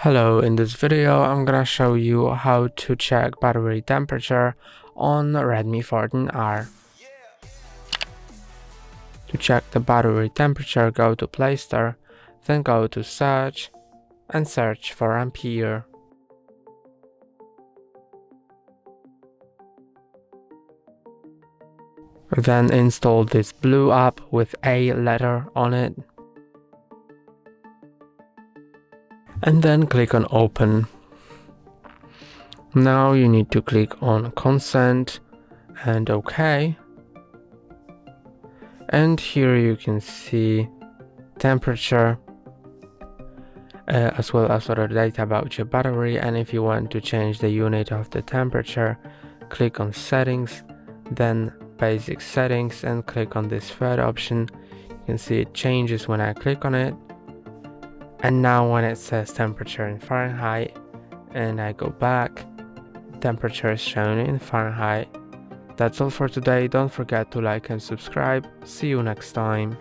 Hello, in this video I'm gonna show you how to check battery temperature on Redmi 14R. To check the battery temperature, go to Play Store, then go to Search and search for Ampere. Then install this blue app with A letter on it. And then click on Open. Now you need to click on Consent and OK. And here you can see temperature as well as other data about your battery. And if you want to change the unit of the temperature, click on Settings, then Basic Settings, and click on this third option. You can see it changes when I click on it. And now when it says temperature in Fahrenheit and I go back, temperature is shown in Fahrenheit. That's all for today. Don't forget to like and subscribe. See you next time.